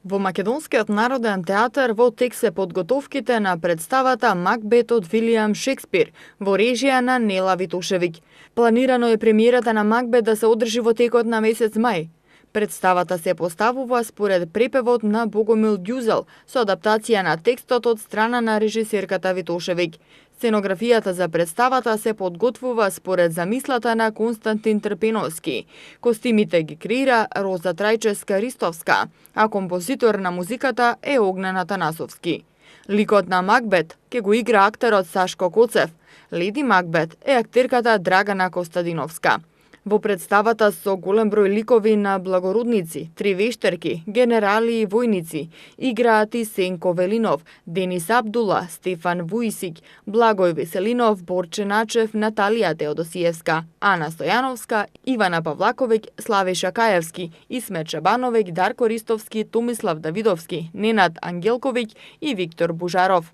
Во Македонскиот народен театар во тек се подготовките на представата Макбет од Вилијам Шекспир во режија на Нела Витошевиќ. Планирано е премиерата на Макбет да се одржи во текот на месец мај. Представата се поставува според препевот на Богомил Ѓузел со адаптација на текстот од страна на режисерката Витошевиќ. Сценографијата за представата се подготвува според замислата на Константин Трпеновски. Костимите ги креира Роза Трајчевска-Ристовска, а композитор на музиката е Огнен Атанасовски. Ликот на Макбет ќе го игра актерот Сашко Коцев. Леди Макбет е актерката Драгана Костадиновска. Во представата со голем број ликови на благородници, три вештерки, генерали и војници, играат и Сенко Велинов, Денис Абдула, Стефан Вујсик, Благој Веселинов, Борче Начев, Наталија Теодосиевска, Ана Стојановска, Ивана Павлаковиќ, Славе Шакаевски, Исмет Чабановиќ, Дарко Ристовски, Томислав Давидовски, Ненад Ангелковиќ и Виктор Бужаров.